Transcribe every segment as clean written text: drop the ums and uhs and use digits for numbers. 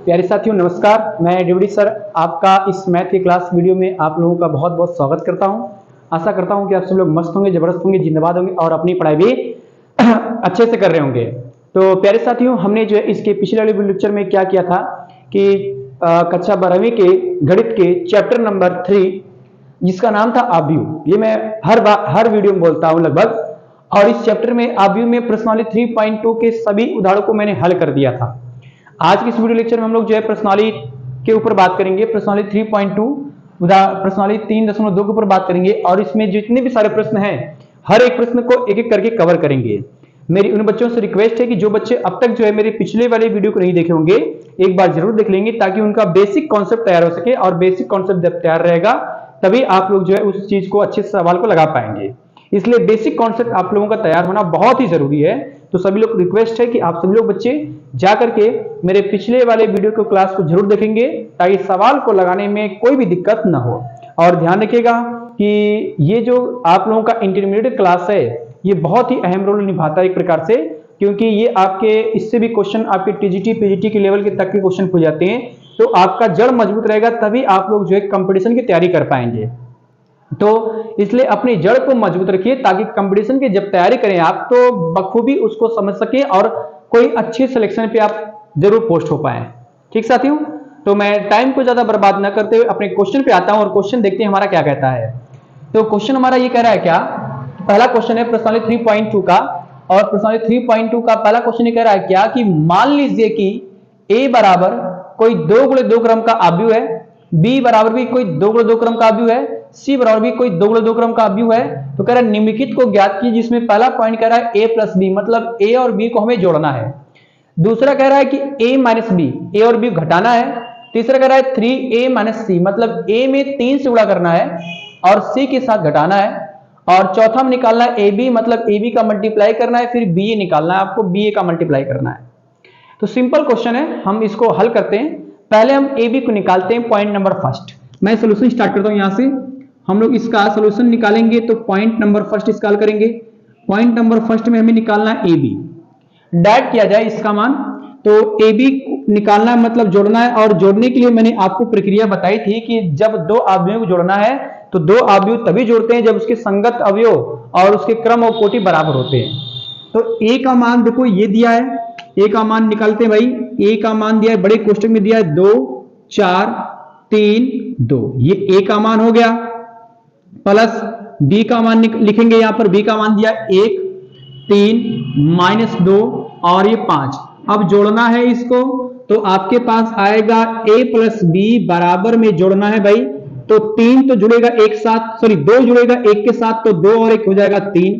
प्यारे साथियों नमस्कार, मैं डीवीडी सर आपका इस मैथ की क्लास वीडियो में आप लोगों का बहुत बहुत स्वागत करता हूं। आशा करता हूं कि आप सब लोग मस्त होंगे, जबरदस्त होंगे, जिंदाबाद होंगे और अपनी पढ़ाई भी अच्छे से कर रहे होंगे। तो प्यारे साथियों, हमने जो है इसके पिछले वाले लेक्चर में क्या किया था कि कक्षा 12वीं के गणित के चैप्टर नंबर 3 जिसका नाम था आव्यूह, ये मैं हर वीडियो में बोलता हूं लगभग, और इस चैप्टर में आव्यूह में प्रश्नावली 3.2 के सभी उदाहरणों को मैंने हल कर दिया था। आज के इस वीडियो लेक्चर में हम लोग जो है प्रश्नावली के ऊपर बात करेंगे, प्रश्नावली 3.2 प्रश्नावली 3.2 के ऊपर बात करेंगे, और इसमें जितने भी सारे प्रश्न हैं हर एक प्रश्न को एक एक करके कवर करेंगे। मेरी उन बच्चों से रिक्वेस्ट है कि जो बच्चे अब तक जो है मेरे पिछले वाले वीडियो को नहीं देखे होंगे एक बार जरूर देख लेंगे, ताकि उनका बेसिक कॉन्सेप्ट तैयार हो सके, और बेसिक कॉन्सेप्ट जब तैयार रहेगा तभी आप लोग जो है उस चीज को अच्छे सवाल को लगा पाएंगे। इसलिए बेसिक कॉन्सेप्ट आप लोगों का तैयार होना बहुत ही जरूरी है। तो सभी लोग रिक्वेस्ट है कि आप सभी लोग बच्चे जाकर के मेरे पिछले वाले वीडियो को क्लास को जरूर देखेंगे, ताकि सवाल को लगाने में कोई भी दिक्कत ना हो। और ध्यान रखिएगा कि ये जो आप लोगों का इंटरमीडिएट क्लास है ये बहुत ही अहम रोल निभाता है एक प्रकार से, क्योंकि ये आपके इससे भी क्वेश्चन आपके टीजीटी पीजीटी के लेवल के तक के क्वेश्चन पूछ जाते हैं। तो आपका जड़ मजबूत रहेगा तभी आप लोग जो है कंपटीशन की तैयारी कर पाएंगे। तो इसलिए अपनी जड़ को मजबूत रखिए, ताकि कंपटीशन की जब तैयारी करें आप तो बखूबी उसको समझ सके और कोई अच्छी सिलेक्शन पे आप जरूर पोस्ट हो पाए। ठीक साथियों, तो मैं टाइम को ज्यादा बर्बाद न करते हुए अपने क्वेश्चन पे आता हूं, और क्वेश्चन देखते हैं हमारा क्या कहता है। तो क्वेश्चन हमारा ये कह रहा है क्या, पहला क्वेश्चन है प्रश्नावली 3.2 का, और प्रश्नावली 3.2 का पहला क्वेश्चन ये कह रहा है क्या कि मान लीजिए कि a बराबर कोई 2 × 2 क्रम का आव्यूह है, b बराबर भी कोई 2 × 2 क्रम का आव्यूह है, c बराबर भी कोई 2 × 2 क्रम का आव्यूह है। तो कह रहा है निम्नलिखित को ज्ञात कीजिए, जिसमें पहला पॉइंट कह रहा है a + b, मतलब a और b को हमें जोड़ना है। दूसरा कह रहा है कि a - b, a और b घटाना है। तीसरा कह रहा है 3a - c, मतलब a में 3 से गुणा करना है और c के साथ घटाना है। और चौथा में निकालना है ab, मतलब ab का मल्टीप्लाई करना है, फिर ba निकालना है, आपको ba का मल्टीप्लाई करना है। तो सिंपल क्वेश्चन है, हम इसको हल करते हैं। पहले हम ab को निकालते हैं, पॉइंट नंबर फर्स्ट। मैं सोल्यूशन स्टार्ट करता हूं, यहां से हम लोग इसका सोल्यूशन निकालेंगे। तो पॉइंट नंबर फर्स्ट इसका हल करेंगे। पॉइंट नंबर फर्स्ट में हमें निकालना है ab, डाइट किया जाए इसका मान। तो ab निकालना है मतलब जोड़ना है, और जोड़ने के लिए मैंने आपको प्रक्रिया बताई थी कि जब दो अवयवों को जोड़ना है तो दो अवयव तभी जोड़ते हैं जब उसके संगत अवयव और उसके क्रम और कोटि बराबर होते हैं। तो a का मान देखो ये दिया है, a का मान निकालते हैं भाई। a का मान दिया है, बड़े कोष्टक में दिया है 2 4 3 2, ये a का मान हो गया, प्लस b का मान लिखेंगे यहां पर। b का मान दिया 1 3 -2 और ये 5। अब जोड़ना है इसको, तो आपके पास आएगा a + b बराबर में जोड़ना है भाई। तो 3 तो जुड़ेगा एक साथ, सॉरी 2 जुड़ेगा 1 के साथ, तो 2 और 1 हो जाएगा 3।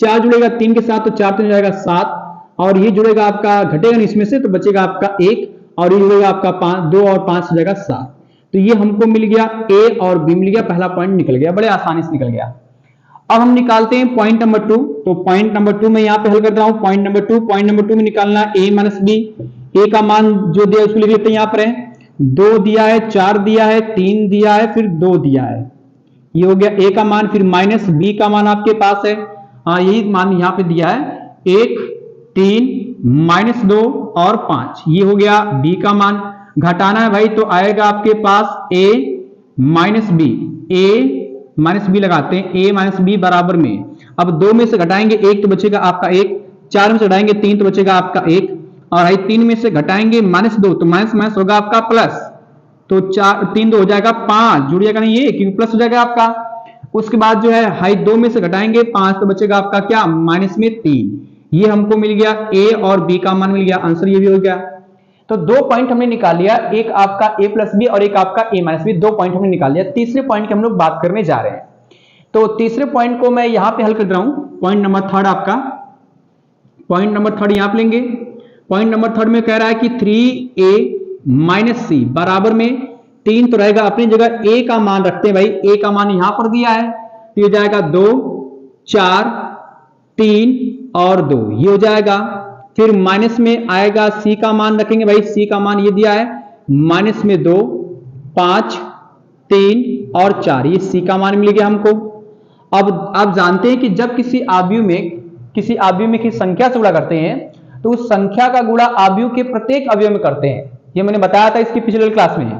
4 जुड़ेगा 3 के साथ, तो 4 तो हो जाएगा 7, और ये जुड़ेगा आपका, घटेगा इसमें से तो बचेगा आपका 1, और ये जुड़ेगा आपका 5, 2 और 5 हो जाएगा 7। तो ये हमको मिल गया a और b मिल गया, पहला पॉइंट निकल गया, बड़े आसानी से निकल गया। अब हम निकालते हैं पॉइंट नंबर 2। तो पॉइंट नंबर 2 में यहां पे हल कर रहा हूं। पॉइंट नंबर 2 में निकालना a - b। a का मान जो दिया उसको लिख लेते हैं यहां पर है, 2 दिया है, 4 दिया है, 3 दिया है, फिर 2 दिया है, ये हो गया a का मान। फिर माइनस b का मान आपके पास है, हाँ यही मान यहां पे दिया है, 1 3 -2 और 5, ये हो गया b का मान। घटाना है भाई, तो आएगा आपके पास a - b, a - b लगाते हैं, a - b बराबर में। अब 2 में से घटाएंगे 1 तो बचेगा आपका 1, 4 में से घटाएंगे 3 तो बचेगा आपका 1, और भाई 3 में से घटाएंगे -2 तो माइनस होगा आपका प्लस। तो 4 3 2 हो जाएगा 5, जुड़ जाएगा नहीं ये, क्योंकि प्लस हो जाएगा आपका। उसके बाद जो है हाई 2 में से घटाएंगे 5 तो बचेगा आपका क्या, -3। ये हमको मिल गया a और b का मान मिल गया, आंसर ये भी हो गया। तो 2 पॉइंट हमने निकाल लिया, एक आपका a + b और एक आपका a - b, 2 पॉइंट हमने निकाल लिया। तीसरे पॉइंट की हम लोग बात करने जा रहे हैं। तो तीसरे पॉइंट को मैं यहां पे हल कर रहा हूं। पॉइंट नंबर 3 आपका, पॉइंट नंबर 3 यहां पे लेंगे। पॉइंट नंबर 3 में कह रहा है कि 3a - c बराबर में 3 तो रहेगा अपनी जगह, a का मान रखते हैं भाई। a का मान यहां पर दिया है, तो ये जाएगा 2 4 3 और 2, ये हो जाएगा। फिर माइनस में आएगा c का मान रखेंगे भाई, c का मान ये दिया है, -2 5 3 और 4, ये c का मान मिल गया हमको। अब आप जानते हैं कि जब किसी आव्यूह में किसी संख्या से गुणा करते हैं तो उस संख्या का गुणा आव्यूह के प्रत्येक अवयव में करते हैं। ये मैंने बताया था इसकी पिछले क्लास में।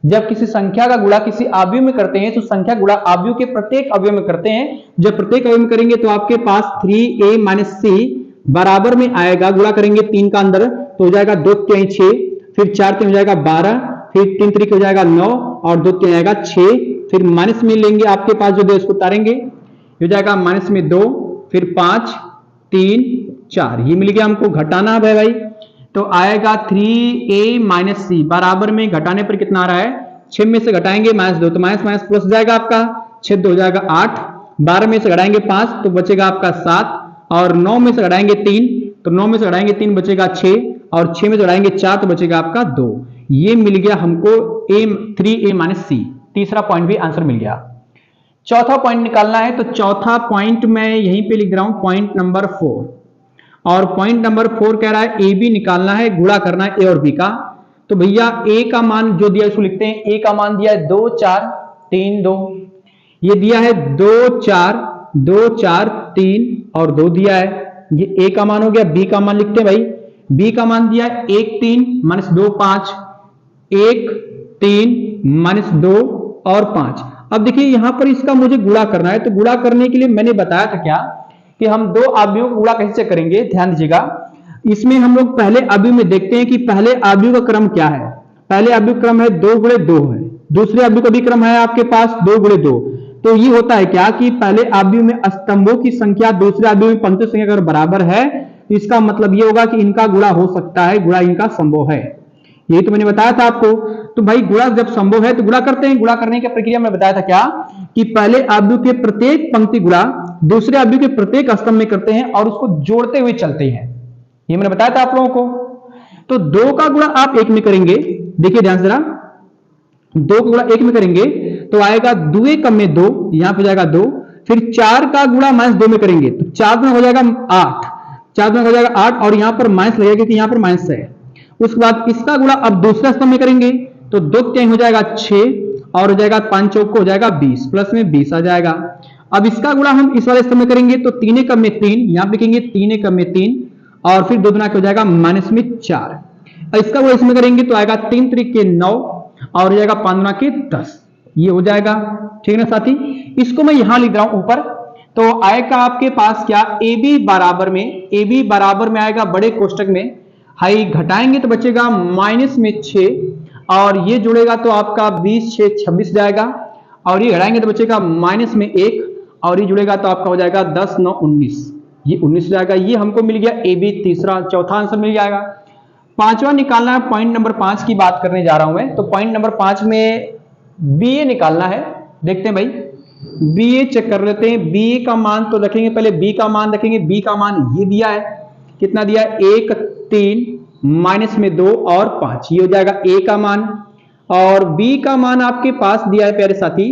जब किसी संख्या का गुणा किसी अवयव में करते हैं तो संख्या गुणा अवयव के प्रत्येक अवयव में करते हैं। जब प्रत्येक अवयव में करेंगे तो आपके पास 3a माइनस c बराबर में आएगा, गुणा करेंगे 3 का अंदर तो हो जाएगा 2 3 6, फिर 4 3 हो जाएगा 12, फिर 3 3 हो जाएगा 9 और 2 3 आएगा 6, फिर माइनस में लेंगे आपके पास जो दो इसको उतारेंगे हो जाएगा माइनस में 2, फिर 5 3 4, ये मिल गया हमको। घटाना है भाई तो आएगा 3a माइनस c बराबर में घटाने पर कितना आ रहा है 6 में से घटाएंगे -2 तो माइनस माइनस प्लस जाएगा आपका 6 2 हो जाएगा 8, 12 में से घटाएंगे 5 तो बचेगा आपका 7 और 9 में से घटाएंगे 3 तो 9 में से घटाएंगे 3 बचेगा 6 और 6 में से घटाएंगे 4 तो बचेगा आपका 2। ये मिल गया हमको 3a माइनस c। तीसरा पॉइंट भी आंसर मिल गया। चौथा पॉइंट निकालना है तो चौथा पॉइंट मैं यहीं पे लिख रहा हूं पॉइंट नंबर 4, और पॉइंट नंबर 4 कह रहा है ए बी निकालना है, गुणा करना है ए और बी का। तो भैया ए का मान जो दिया इसको लिखते हैं। ए का मान दिया है 2 4 3 2, ये दिया है 2 4 2 4 3 और 2 दिया है, ये ए का मान हो गया। बी का मान लिखते हैं भाई, बी का मान दिया है 1 3 माइनस 2 5, 1 3 माइनस 2 और 5। अब देखिए यहां पर इसका मुझे गुणा करना है, तो गुणा करने के लिए मैंने बताया था क्या कि हम दो अवयवों को गुणा कैसे करेंगे। ध्यान दीजिएगा, इसमें हम लोग पहले अवयव में देखते हैं कि पहले अवयव का क्रम क्या है। पहले अवयव क्रम है 2 गुणे 2 है, दूसरे अवयव का भी क्रम है आपके पास 2 गुणे 2। तो ये होता है क्या कि पहले अवयव में स्तंभों की संख्या दूसरे अवयव में पंक्तियों की संख्या अगर बराबर है तो इसका मतलब ये होगा कि इनका गुणा हो सकता है, गुणा इनका संभव है। यही तो मैंने बताया था आपको। तो भाई गुणा जब संभव है तो गुणा करते हैं। गुणा करने की प्रक्रिया में बताया था क्या कि पहले अवयव के प्रत्येक पंक्ति गुणा दूसरे अवयव के प्रत्येक स्तंभ में करते हैं और उसको जोड़ते हुए चलते हैं। ये मैंने बताया था आप लोगों को। तो 2 का गुणा आप 1 में करेंगे, देखिए ध्यान से जरा, 2 का गुणा 1 में करेंगे तो आएगा 2 कम में 2, यहां पे जाएगा 2, फिर 4 का गुणा -2 में करेंगे तो 4 गुणा हो जाएगा 8, 4 गुणा हो जाएगा 8 और यहां पर माइनस लगेगा क्योंकि यहां पर माइनस है। उसके बाद इसका गुणा अब दूसरा स्तंभ में करेंगे तो 2 3 हो जाएगा 6 और हो जाएगा 5 चौक हो जाएगा 20, प्लस में 20 आ जाएगा। अब इसका गुणा हम इस वाले स्तंभ में करेंगे तो 3 कम में 3, यहां पे लिखेंगे 3 कम में 3 और फिर 2 गुना हो जाएगा माइनस में 4। इसका गुणा इसमें करेंगे तो आएगा 3 3 के 9 और हो जाएगा 5 गुना के 10, ये हो जाएगा। ठीक है ना साथी, इसको मैं यहां लिख रहा हूं ऊपर। तो आएगा आपके पास क्या ए बी बराबर में, ए बी बराबर में आएगा बड़े कोष्टक में, हाई घटाएंगे तो बचेगा माइनस में 6 और ये जुड़ेगा तो आपका 20 6 26 जाएगा और ये घटाएंगे तो बचेगा माइनस में 1 और ये जुड़ेगा तो आपका हो जाएगा 10 9 19, ये 19 जाएगा। ये हमको मिल गया ए बी, तीसरा चौथा आंसर मिल जाएगा। पांचवा निकालना है, पॉइंट नंबर 5 की बात करने जा रहा हूं मैं। तो पॉइंट नंबर 5 में बी ए निकालना है। देखते हैं भाई, बी ए चेक कर लेते हैं। बी ए का मान तो रखेंगे, पहले बी का मान रखेंगे। बी का मान ये दिया है, कितना दिया है 1 3 माइनस में 2 और 5, ये हो जाएगा ए का मान। और बी का मान आपके पास दिया है प्यारे साथी,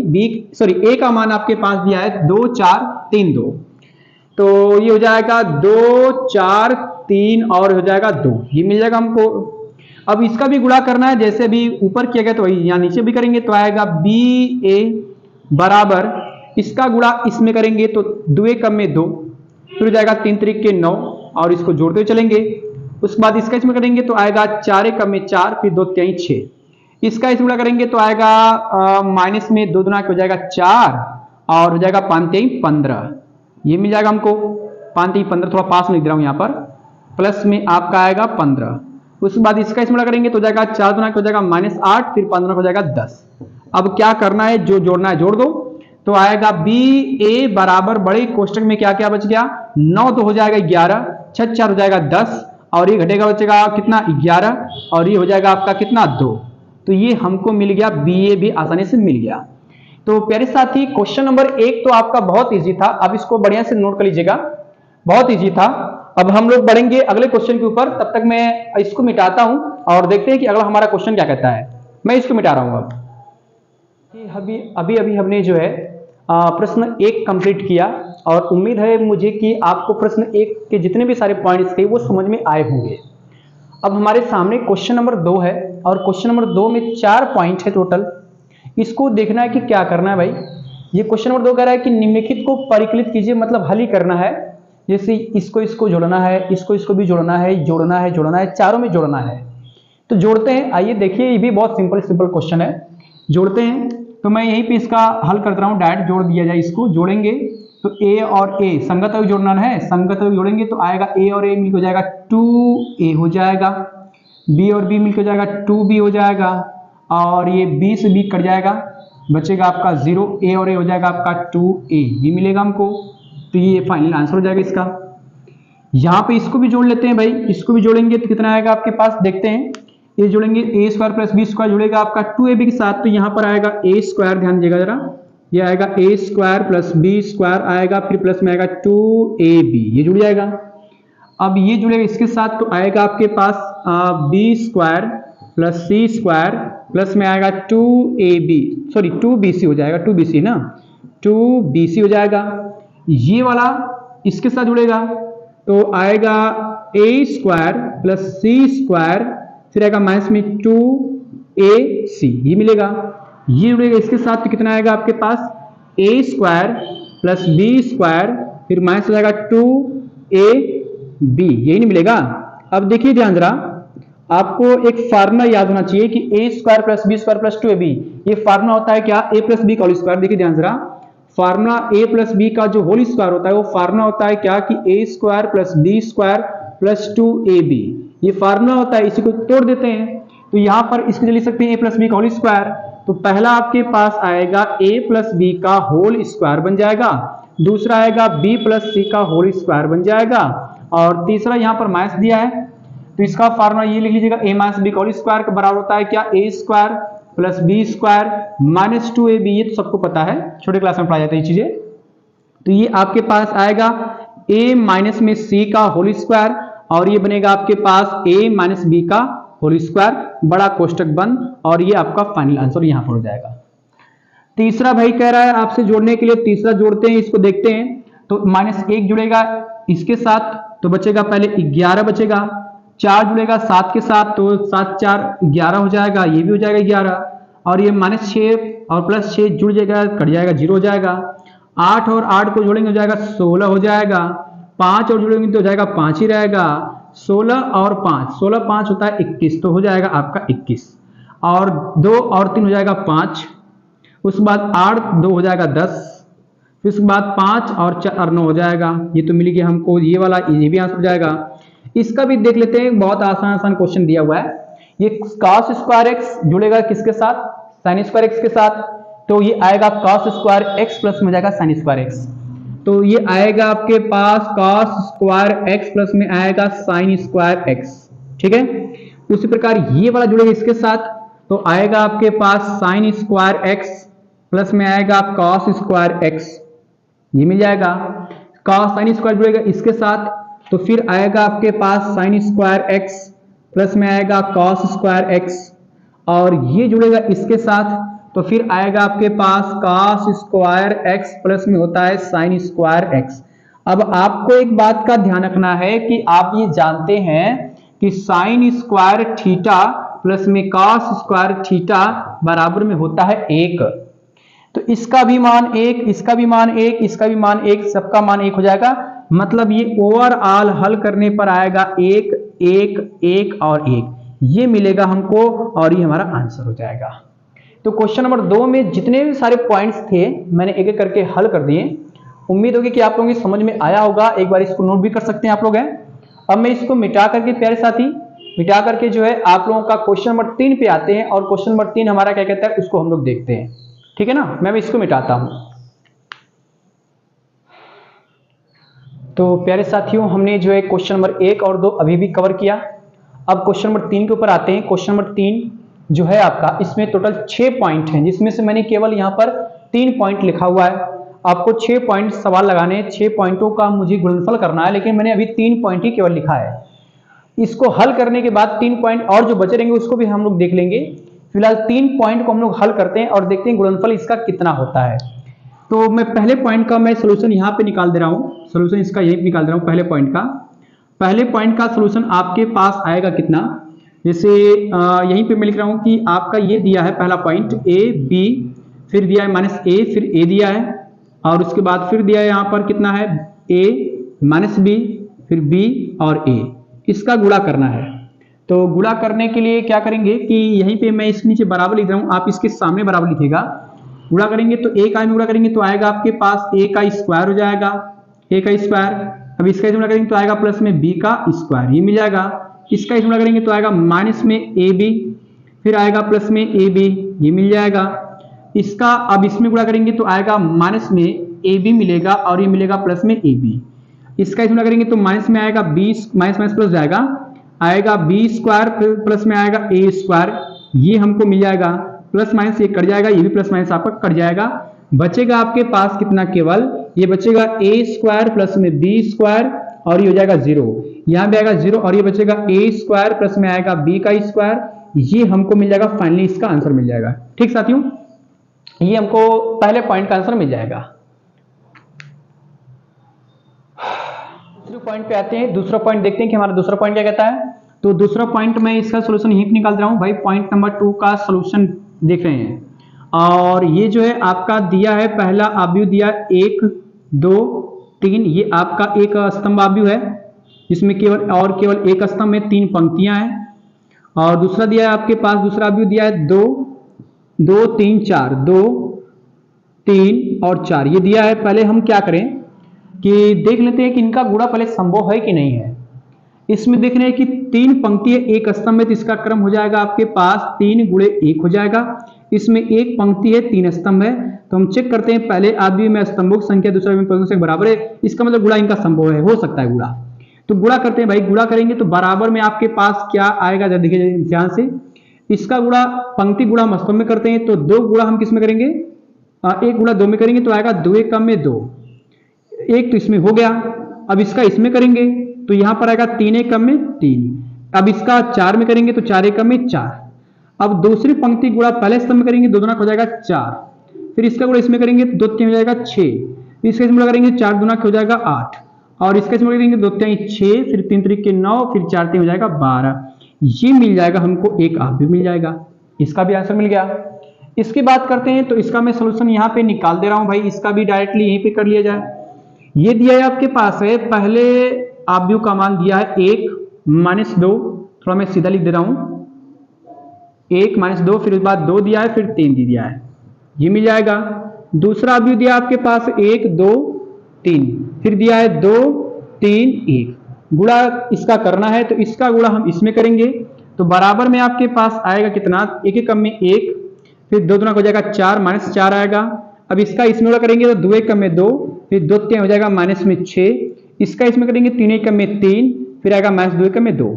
ए का मान आपके पास दिया है 2 4 3 2, तो ये हो जाएगा 2 4 3 और हो जाएगा 2, ये मिल जाएगा हमको। अब इसका भी गुणा करना है, जैसे अभी ऊपर किया गया तो वही यहां नीचे भी करेंगे तो आएगा बी ए बराबर, इसका गुणा इसमें करेंगे तो 2 कम में 2, फिर हो जाएगा 3 3 के 9 और इसको जोड़ते हुए चलेंगे। उसके बाद इसका इसमें करेंगे तो आएगा 4 कम में 4, फिर 2 3 6, इसका इसमें करेंगे तो आएगा माइनस में 2 गुना हो जाएगा 4 और हो जाएगा 5 3 15, ये मिल जाएगा हमको। 5 3 15 थोड़ा पास में लिख रहा हूं यहाँ पर, प्लस में आपका आएगा 15। उसके बाद इसका इसमें करेंगे तो जाएगा 4 गुना हो जाएगा -8, फिर 15 हो जाएगा 10। अब क्या करना है, जो जोड़ना है जोड़ दो। तो आएगा बी ए बराबर बड़े कोष्टक में क्या क्या बच गया, 9 तो हो जाएगा 11, 6 4 हो जाएगा 10 और ये घटेगा बचेगा कितना 11 और ये हो जाएगा आपका कितना 2। तो ये हमको मिल गया, बी ए भी आसानी से मिल गया। तो प्यारे साथी क्वेश्चन नंबर 1 तो आपका बहुत इजी था, अब इसको बढ़िया से नोट कर लीजिएगा, बहुत इजी था। अब हम लोग बढ़ेंगे अगले क्वेश्चन के ऊपर, तब तक मैं इसको मिटाता हूं और देखते हैं कि अगला हमारा क्वेश्चन क्या कहता है। मैं इसको मिटा रहा हूं। अब अभी हमने जो है प्रश्न 1 कंप्लीट किया और उम्मीद है मुझे कि आपको प्रश्न 1 के जितने भी सारे पॉइंट्स थे वो समझ में आए होंगे। अब हमारे सामने क्वेश्चन नंबर 2 है और क्वेश्चन नंबर 2 में 4 पॉइंट है टोटल। इसको देखना है कि क्या करना है भाई। ये क्वेश्चन नंबर 2 कह रहा है कि निम्नलिखित को परिकलित कीजिए, मतलब हल ही करना है। जैसे इसको जोड़ना है, इसको भी जोड़ना है, जोड़ना है, चारों में जोड़ना है। तो जोड़ते हैं, आइए देखिए, ये भी बहुत सिंपल क्वेश्चन है। जोड़ते हैं, तो मैं यहीं पे इसका हल करता हूँ, डायरेक्ट जोड़ दिया जाए। इसको जोड़ेंगे तो a और a संगत अवयव जोड़ना है, संगत अवयव जोड़ेंगे तो आएगा a और a मिलकर हो जाएगा 2a हो जाएगा, b और b मिलकर हो जाएगा 2b हो जाएगा, और ये b से b कट जाएगा, बचेगा आपका 0, a और a हो जाएगा आपका 2a, ये मिलेगा हमको। तो ये फाइनल आंसर हो जाएगा इसका। यहाँ पे इसको भी जोड़ लेते हैं भाई, इसको भी जोड़ेंगे तो कितना आएगा आपके पास, देखते हैं। ये जोड़ेंगे a square plus b square जुड़ेगा आपका 2ab के साथ, तो यहाँ पर आएगा a स्क्वायर, ध्यान दीजिएगा जरा, ये आएगा a square plus b square आएगा, फिर प्लस में आएगा 2ab, ये जुड़ जाएगा। अब ये जुड़ेगा इसके साथ, तो आएगा आपके पास b square plus c square plus में आएगा 2bc हो जाएगा, 2bc ना, 2bc हो जाएगा। ये वाला इसके साथ जुड़ेगा तो आएगा a square plus c square, फिर आएगा माइनस में 2ac, ये मिलेगा। ये जुड़ेगा इसके साथ तो कितना आएगा आपके पास, a square plus b square, फिर माइनस हो जाएगा 2ab, यही नहीं मिलेगा। अब देखिए ध्यान जरा, आपको एक फार्मूला याद होना चाहिए कि a square plus b square plus 2ab, ये फार्मूला होता है क्या, a प्लस b का होल स्क्वायर। देखिए ध्यान जरा, फार्मूला a प्लस b का जो होल स्क्वायर होता है वो फार्मूला होता है क्या कि a square plus b square plus 2ab, ये फार्मूला होता है। इसी को तोड़ देते हैं तो यहाँ पर इसको लिख सकते हैं a प्लस बी का होल स्क्वायर। तो पहला आपके पास आएगा a प्लस बी का होल स्क्वायर बन जाएगा, दूसरा आएगा b प्लस सी का होल स्क्वायर बन जाएगा, और तीसरा यहाँ पर माइनस दिया है तो इसका फार्मूला ये लिख लीजिएगा, a माइनस बी का होल स्क्वायर के बराबर होता है क्या, a square plus B square minus 2ab, ये तो सबको पता है, छोटे क्लास में पढ़ाया जाता है ये चीजें। तो ये आपके पास आएगा a माइनस में c का होल स्क्वायर, और ये बनेगा आपके पास a माइनस बी का होल स्क्वायर, बड़ा कोष्टक बंद, और ये आपका फाइनल आंसर यहाँ पर हो जाएगा। तीसरा भाई कह रहा है आपसे जोड़ने के लिए, तीसरा जोड़ते हैं, इसको देखते हैं। तो -1 जुड़ेगा इसके साथ तो बचेगा पहले 11 बचेगा, 4 जुड़ेगा 7 के साथ तो 7 4 11 हो जाएगा, ये भी हो जाएगा 11, और ये -6 और +6 जुड़ जाएगा, कट जाएगा 0 हो जाएगा। 8 और 8 को जोड़ेंगे हो जाएगा 16 हो जाएगा, 5 और जोड़ेंगे तो हो जाएगा 5 ही रहेगा, 16 और 5, 16 5 होता है 21, तो हो जाएगा आपका 21, और 2 और 3 हो जाएगा 5, उसके बाद 8 2 हो जाएगा 10, फिर उसके बाद 5 और 4 9 हो जाएगा। ये तो मिल गया हमको, ये वाला ये भी आंसर हो जाएगा। इसका भी देख लेते हैं, बहुत आसान क्वेश्चन दिया हुआ है। ये cos स्क्वायर x जुड़ेगा किसके साथ, sin स्क्वायर x के साथ, तो ये आएगा cos स्क्वायर x प्लस में हो जाएगा sin स्क्वायर x, तो ये आएगा आपके पास cos स्क्वायर x प्लस में आएगा sin स्क्वायर x, ठीक है। उसी प्रकार ये वाला जुड़ेगा इसके साथ तो आएगा आपके पास sin स्क्वायर x प्लस में आएगा cos स्क्वायर x, ये मिल जाएगा। cos sin स्क्वायर जुड़ेगा इसके साथ तो फिर आएगा आपके पास sin स्क्वायर x प्लस में आएगा cos स्क्वायर x, और ये जुड़ेगा इसके साथ तो फिर आएगा आपके पास cos स्क्वायर x प्लस में होता है sin स्क्वायर x। अब आपको एक बात का ध्यान रखना है कि आप ये जानते हैं कि sin स्क्वायर थीटा प्लस में cos स्क्वायर थीटा बराबर में होता है 1, तो इसका भी मान 1, इसका भी मान 1, इसका भी मान 1, सबका मान 1 हो जाएगा। मतलब ये ओवरऑल हल करने पर आएगा 1 1 1 और 1, ये मिलेगा हमको, और ये हमारा आंसर हो जाएगा। तो क्वेश्चन नंबर 2 में जितने भी सारे पॉइंट्स थे मैंने एक एक करके हल कर दिए। उम्मीद होगी कि आप लोगों की समझ में आया होगा, एक बार इसको नोट भी कर सकते हैं आप लोग हैं। अब मैं इसको मिटा करके, प्यारे साथी, मिटा करके जो है आप लोगों का क्वेश्चन नंबर 3 पे आते हैं, और क्वेश्चन नंबर 3 हमारा क्या कहता है उसको हम लोग देखते हैं, ठीक है ना। मैं इसको मिटाता हूं। तो प्यारे साथियों, हमने जो है क्वेश्चन नंबर 1 और 2 अभी भी कवर किया। अब क्वेश्चन नंबर 3 के ऊपर आते हैं। क्वेश्चन नंबर 3 जो है आपका, इसमें टोटल 6 पॉइंट हैं, जिसमें से मैंने केवल यहाँ पर 3 पॉइंट लिखा हुआ है। आपको 6 पॉइंट सवाल लगाने, 6 पॉइंटों का मुझे गुणनफल करना है, लेकिन मैंने अभी 3 पॉइंट ही केवल लिखा है। इसको हल करने के बाद 3 पॉइंट और जो बचे रहेंगे उसको भी हम लोग देख लेंगे। फिलहाल 3 पॉइंट को हम लोग हल करते हैं और देखते हैं गुणनफल इसका कितना होता है। तो मैं पहले पॉइंट का मैं सोल्यूशन यहाँ पे निकाल दे रहा हूँ, सोल्यूशन इसका यही निकाल दे रहा हूँ। पहले पॉइंट का सोल्यूशन आपके पास आएगा कितना, जैसे यहीं पे मैं लिख रहा हूँ कि आपका ये दिया है पहला पॉइंट a b, फिर दिया है -a, फिर a दिया है, और उसके बाद फिर दिया है यहाँ पर कितना है a -b, फिर b और a, इसका गुणा करना है। तो गुणा करने के लिए क्या करेंगे कि यहीं पे मैं इसके नीचे बराबर लिख रहा हूं, आप इसके सामने बराबर लिखेगा। गुणा करेंगे तो a का गुणा करेंगे तो आएगा आपके पास a का स्क्वायर हो जाएगा, a का स्क्वायर। अब इसका गुणा करेंगे तो आएगा प्लस में b का स्क्वायर, ये मिल जाएगा। इसका गुणा करेंगे तो आएगा माइनस में ab, फिर आएगा प्लस में ab, ये मिल जाएगा। इसका अब इसमें गुणा करेंगे तो आएगा माइनस में ab मिलेगा और ये मिलेगा प्लस में ab। इसका गुणा करेंगे तो माइनस में आएगा b, माइनस माइनस प्लस जाएगा, आएगा b स्क्वायर प्लस में आएगा a स्क्वायर, ये हमको मिल जाएगा। प्लस माइनस ये कट जाएगा, ये भी प्लस माइनस आपका कट जाएगा। बचेगा आपके पास कितना, केवल ये बचेगा a स्क्वायर प्लस में b स्क्वायर और ये हो जाएगा 0, यहाँ पे आएगा 0 और ये बचेगा a स्क्वायर प्लस में आएगा b का स्क्वायर, ये हमको मिल जाएगा। फाइनली इसका आंसर मिल जाएगा। ठीक साथियों, ये हमको पहले पॉइंट का आंसर मिल जाएगा। दूसरे पॉइंट पे आते हैं। दूसरा पॉइंट देखते हैं कि हमारा दूसरा पॉइंट क्या कहता है। तो दूसरा पॉइंट मैं इसका सॉल्यूशन यहीं पे निकाल रहा हूं भाई। पॉइंट नंबर 2 का सॉल्यूशन देख रहे हैं और ये जो है आपका दिया है, पहला अवयव दिया 1 2 3, ये आपका एक स्तंभ अवयव है जिसमें केवल एक स्तंभ में 3 पंक्तियां हैं। और दूसरा दिया है आपके पास, दूसरा अवयव दिया है 2 2 3 4, 2 3 और 4 ये दिया है। पहले हम क्या करें कि देख लेते हैं कि इनका गुणा पहले संभव है कि नहीं है। इसमें देख रहे हैं कि 3 पंक्ति है एक स्तंभ में, तो इसका क्रम हो जाएगा आपके पास 3 गुणे 1 हो जाएगा। इसमें एक पंक्ति है 3 स्तंभ है, तो हम चेक करते हैं पहले अवयव में स्तंभों की संख्या दूसरे अवयव में पंक्तियों से बराबर है, इसका मतलब गुणा इनका संभव है, हो सकता है गुणा। तो गुणा करते हैं भाई। गुणा करेंगे तो बराबर में आपके पास क्या आएगा, जब देखिए ध्यान से, इसका गुणा पंक्ति गुणा स्तंभ में करते हैं तो 2 गुणा हम किस में करेंगे, 1 गुणा 2 में करेंगे तो आएगा 2 1 कम में 2, 1 तो इसमें हो गया। अब इसका इसमें करेंगे तो यहां पर आएगा 3 1 कम में 3। अब इसका 4 में करेंगे तो 4 1 कम में 4। अब दूसरी पंक्ति गुणा पहले स्तंभ में करेंगे 2 दूना हो जाएगा 4, फिर इसका गुणा इसमें करेंगे 2 3 हो जाएगा 6, इसका इसमें करेंगे 4 दूना हो जाएगा 8 और इसका इसमें करेंगे 2 3 6, फिर 3 3 के 9, फिर 4 3 हो जाएगा 12। ये मिल जाएगा हमको, एक आप भी मिल जाएगा। इसका भी आंसर मिल गया। इसकी बात करते हैं तो इसका मैं सोल्यूशन यहाँ पे निकाल दे रहा हूं भाई। इसका भी डायरेक्टली यहीं पे कर लिया जाए। ये दिया है आपके पास है, पहले अवयव का मान दिया है 1 - 2, थोड़ा मैं सीधा लिख दे रहा हूं, 1 - 2, फिर उसके बाद 2 दिया है, फिर 3 दिया है, ये मिल जाएगा। दूसरा अवयव दिया आपके पास 1 2 3, फिर दिया है 2 3 1। गुणा इसका करना है तो इसका गुणा हम इसमें करेंगे तो बराबर में आपके पास आएगा कितना, 1 1 कम में 1, फिर 2 दूना हो जाएगा 4 - 4 आएगा। अब इसका इसमें गुणा करेंगे तो 2 1 कम में 2, फिर 2 3 हो जाएगा माइनस में 6, इसका इसमें करेंगे 3 1 कम में 3, फिर आएगा -2 1 कम में 2।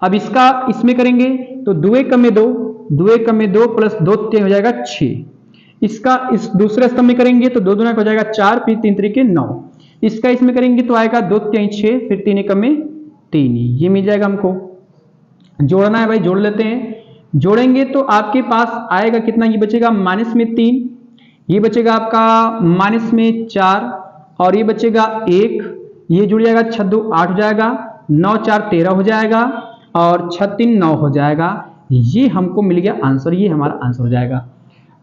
अब इसका इसमें करेंगे तो 2 1 कम में 2, 2 1 कम में 2 प्लस 2 3 हो जाएगा 6। इसका इस दूसरे स्तंभ में करेंगे तो 2 दूना हो जाएगा 4, फिर 3 3 के 9, इसका इसमें करेंगे तो आएगा 2 3 6, फिर 3 1 कम में 3, ये मिल जाएगा। हमको जोड़ना है भाई, जोड़ लेते हैं। जोड़ेंगे तो आपके पास आएगा कितना, ये बचेगा -3, ये बचेगा आपका -4 और ये बचेगा 1, ये जुड़ जाएगा 6 2 8 हो जाएगा, 9 4 13 हो जाएगा और 6 3 9 हो जाएगा। ये हमको मिल गया आंसर, ये हमारा आंसर हो जाएगा।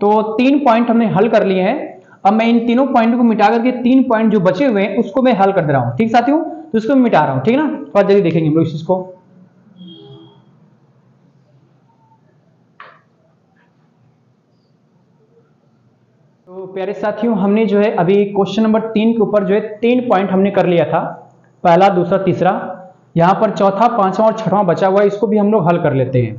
तो 3 पॉइंट हमने हल कर लिए हैं। अब मैं इन तीनों पॉइंट को मिटा करके 3 पॉइंट जो बचे हुए हैं उसको मैं हल कर दे रहा हूं। ठीक साथियों, तो इसको मैं मिटा रहा हूं, ठीक है ना। थोड़ा जल्दी देखेंगे हम लोग इस चीज को। तो प्यारे साथियों, हमने जो है अभी क्वेश्चन नंबर 3 के ऊपर जो है 3 पॉइंट हमने कर लिया था, पहला दूसरा तीसरा। यहाँ पर चौथा पांचवा और छठवां बचा हुआ है, इसको भी हम लोग हल कर लेते हैं।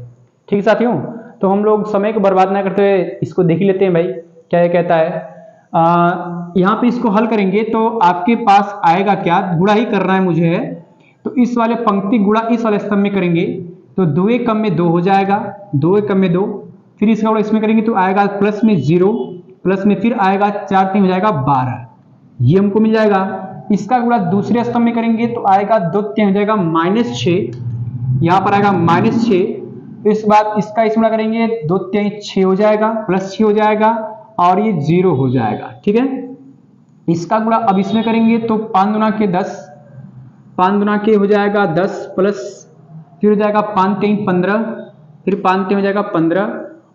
ठीक है साथियों, तो हम लोग समय को बर्बाद ना करते हुए इसको देख ही लेते हैं भाई क्या ये कहता है। यहाँ पे इसको हल करेंगे तो आपके पास आएगा क्या, गुणा ही करना है मुझे है, तो इस वाले पंक्ति गुणा इस वाले स्तंभ में करेंगे तो 2 1 कम में 2 हो जाएगा, 2 1 कम में 2, फिर इसका गुणा इसमें करेंगे तो आएगा प्लस में 0, प्लस में फिर आएगा 4 3 हो जाएगा 12, ये हमको मिल जाएगा। इसका गुणा दूसरे स्तंभ में करेंगे तो आएगा 2 3 हो जाएगा -6, यहाँ पर आएगा -6, फिर इसके बाद इसका इसमें करेंगे 2 3 6 हो जाएगा, प्लस 6 हो जाएगा और ये 0 हो जाएगा। ठीक है, इसका गुणा अब इसमें करेंगे तो 5 दूना के 10, 5 दूना के हो जाएगा 10, प्लस फिर हो जाएगा 5 3 15, फिर 5 3 हो जाएगा 15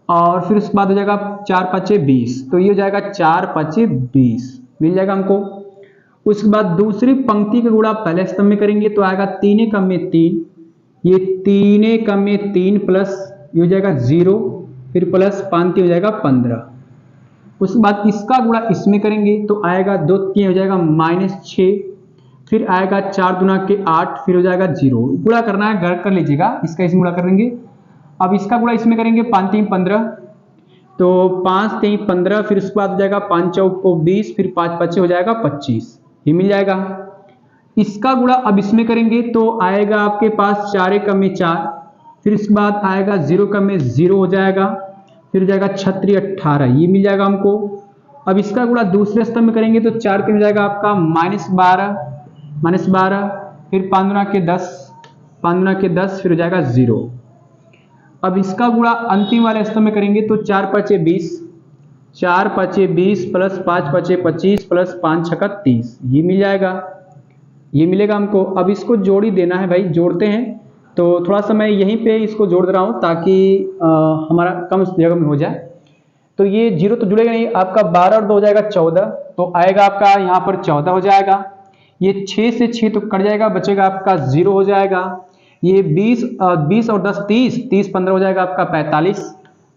और फिर उसके बाद हो जाएगा 4 5 20, तो ये हो जाएगा 4 5 20 मिल जाएगा हमको। उसके बाद दूसरी पंक्ति का गुणा पहले स्तंभ में करेंगे तो आएगा 3 1 कम में 3, ये 3 कम में 3 प्लस ये हो जाएगा 0, फिर प्लस 5 हो जाएगा 15। उसके बाद इसका गुणा इसमें करेंगे तो आएगा 2 3 हो जाएगा -6, फिर आएगा 4 दूना के 8, फिर हो जाएगा 0। गुणा करना है, घर कर लीजिएगा, इसका इसमें गुणा करेंगे। अब इसका गुणा इसमें करेंगे 5 3 15, तो 5 3 15, फिर उसके बाद हो जाएगा 5 चौक को 20, फिर 5 5 हो जाएगा 25, ये मिल जाएगा। इसका गुणा अब इसमें करेंगे तो आएगा आपके पास 4 कम में 4, फिर इसके बाद आएगा 0 कम में 0 हो जाएगा, फिर हो जाएगा 36 18, ये मिल जाएगा हमको। अब इसका गुणा दूसरे स्तंभ में करेंगे तो 4 के हो जाएगा आपका -12, फिर 5 दूना के 10, 5 दूना के 10, फिर हो जाएगा 0। अब इसका गुणा अंतिम वाले स्तंभ में करेंगे तो 4 5 20, 4 5 20 प्लस 5 5 25 प्लस 5 6 30, ये मिल जाएगा, ये मिलेगा हमको। अब इसको जोड़ ही देना है भाई, जोड़ते हैं। तो थोड़ा सा मैं यहीं पे इसको जोड़ दे रहा हूँ ताकि हमारा कम जगह में हो जाए। तो ये 0 तो जुड़ेगा नहीं, आपका 12 और 2 हो जाएगा 14, तो आएगा आपका यहाँ पर 14 हो जाएगा। ये 6 से 6 तो कट जाएगा, बचेगा आपका 0 हो जाएगा। ये 20 और 10 30, 30 15 हो जाएगा आपका 45,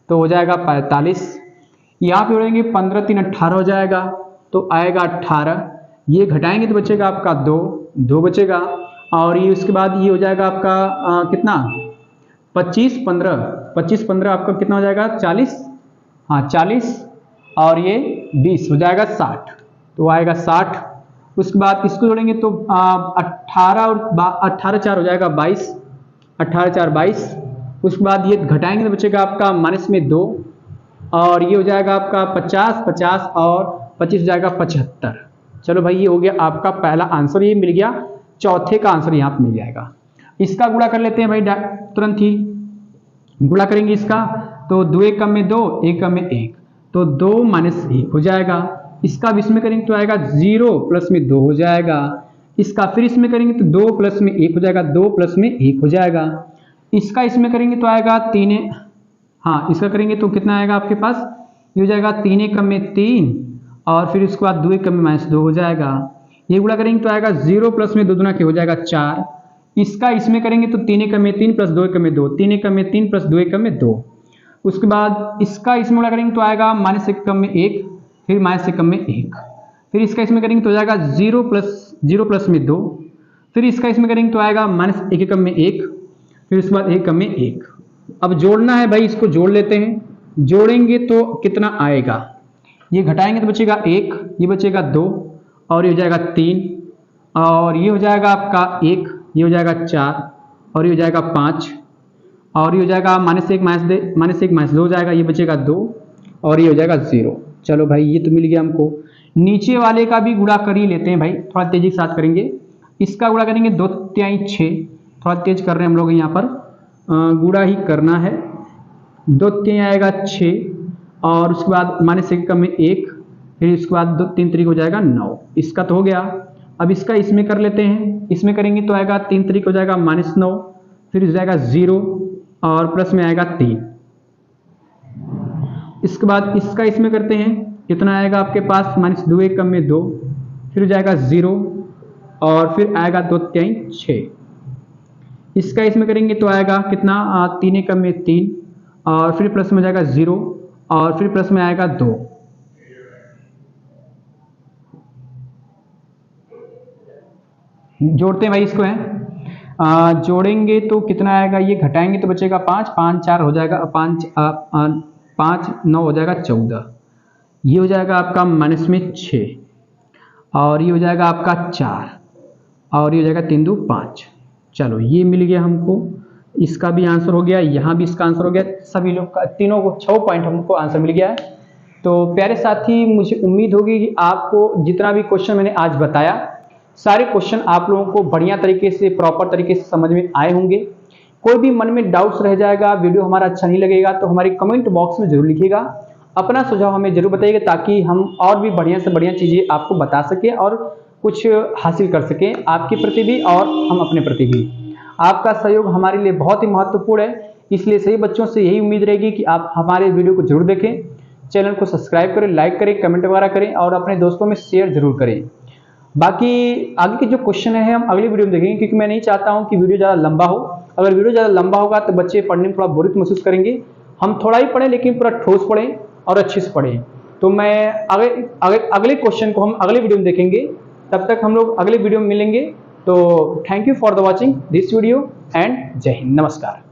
तो हो जाएगा 45। यहाँ पे जोड़ेंगे 15 3 18 हो जाएगा, तो आएगा 18। ये घटाएंगे तो बचेगा आपका 2 बचेगा, और ये उसके बाद ये हो जाएगा आपका कितना 25 15 आपका कितना हो जाएगा 40, हाँ 40, और ये 20 हो जाएगा 60, तो आएगा 60। उसके बाद इसको जोड़ेंगे तो 18 और 18 4 हो जाएगा 22, 18 4 22। उसके बाद ये घटाएंगे तो बचेगा आपका माइनस में 2, और ये हो जाएगा आपका 50 50 और 25 हो जाएगा 75। चलो भाई, ये हो गया आपका पहला आंसर, ये मिल गया। चौथे का आंसर यहाँ पे मिल जाएगा। इसका गुणा कर लेते हैं भाई, तुरंत ही गुणा करेंगे इसका, तो 2 1 कम में 2, 1 कम में 1, तो 2 - 1 हो जाएगा। इसका भी इसमें करेंगे तो आएगा 0 प्लस में 2 हो जाएगा। इसका फिर इसमें करेंगे तो 2 प्लस में 1 हो जाएगा, 2 प्लस में 1 हो जाएगा। इसका इसमें करेंगे तो आएगा 3, हाँ इसका करेंगे तो कितना आएगा आपके पास, ये हो जाएगा 3 1 कम में 3, और फिर उसके बाद 2 1 कम में -2 हो जाएगा। ये गुणा करेंगे तो आएगा 0 प्लस में 2 दूना के हो जाएगा 4। इसका इसमें करेंगे तो 3 1 कम में 3 प्लस 2 1 कम में 2, 3 1 कम में 3 प्लस 2 1 कम में 2। उसके बाद इसका इसमें गुणा करेंगे तो आएगा -1 कम में 1, फिर -1 कम में 1, फिर इसका इसमें करेंगे तो हो जाएगा 0 प्लस में 2, फिर इसका इसमें करेंगे तो आएगा -1 कम में 1, फिर उसके बाद 1 कम में 1। अब जोड़ना है भाई, इसको जोड़ लेते हैं। जोड़ेंगे तो कितना आएगा, ये घटाएंगे तो बचेगा 1, ये बचेगा 2, और ये हो जाएगा 3, और ये हो जाएगा आपका 1, ये हो जाएगा 4, और ये हो जाएगा 5, और ये हो जाएगा -1 -2 हो जाएगा, ये बचेगा 2, और ये हो जाएगा 0। चलो भाई, ये तो मिल गया हमको। नीचे वाले का भी गुणा कर ही लेते हैं भाई, थोड़ा तेजी के साथ करेंगे। इसका गुणा करेंगे 2 3 6, थोड़ा तेज कर रहे हैं हम लोग यहाँ पर, गुणा ही करना है। 2 3 आएगा 6, और उसके बाद -1 कम में 1, फिर उसके बाद 2 3 3 हो जाएगा 9। इसका तो हो गया। अब इसका इसमें कर लेते हैं। इसमें करेंगे तो आएगा 3 3 हो जाएगा -9, फिर हो जाएगा 0, और प्लस में आएगा 3। इसके बाद इसका इसमें करते हैं, कितना आएगा आपके पास -2 1 कम में 2, फिर हो जाएगा 0, और फिर आएगा 2 3 6। इसका इसमें करेंगे तो आएगा कितना 3 1 कम में 3, और फिर प्लस में जाएगा 0, और फिर प्लस में आएगा 2। जोड़ते हैं भाई इसको, है जोड़ेंगे तो कितना आएगा, ये घटाएंगे तो बचेगा 5 5 4 हो जाएगा, 5 9 हो जाएगा 14, ये हो जाएगा आपका -6, और ये हो जाएगा आपका 4, और ये हो जाएगा 3 2 5। चलो, ये मिल गया हमको। इसका भी आंसर हो गया, यहाँ भी इसका आंसर हो गया। सभी लोग का तीनों को 6 पॉइंट हमको आंसर मिल गया है। तो प्यारे साथी, मुझे उम्मीद होगी कि आपको जितना भी क्वेश्चन मैंने आज बताया, सारे क्वेश्चन आप लोगों को बढ़िया तरीके से, प्रॉपर तरीके से समझ में आए होंगे। कोई भी मन में डाउट्स रह जाएगा, वीडियो हमारा अच्छा नहीं लगेगा, तो हमारी कमेंट बॉक्स में जरूर लिखिएगा, अपना सुझाव हमें जरूर बताइएगा, ताकि हम और भी बढ़िया से बढ़िया चीज़ें आपको बता सकें और कुछ हासिल कर सकें, आपके प्रति भी और हम अपने प्रति भी। आपका सहयोग हमारे लिए बहुत ही महत्वपूर्ण है, इसलिए सभी बच्चों से यही उम्मीद रहेगी कि आप हमारे वीडियो को जरूर देखें, चैनल को सब्सक्राइब करें, लाइक करें, कमेंट वगैरह करें, और अपने दोस्तों में शेयर जरूर करें। बाकी आगे के जो क्वेश्चन है हम अगली वीडियो में देखेंगे, क्योंकि मैं नहीं चाहता हूं कि वीडियो ज़्यादा लंबा हो अगर वीडियो ज़्यादा लंबा होगा तो बच्चे पढ़ने में थोड़ा बोरियत महसूस करेंगे। हम थोड़ा ही पढ़ें लेकिन पूरा ठोस पढ़ें और अच्छे से पढ़ें। तो मैं अगले क्वेश्चन को हम अगले वीडियो में देखेंगे। तब तक हम लोग अगले वीडियो में मिलेंगे। तो thank you for the watching this video and जय हिंद, नमस्कार।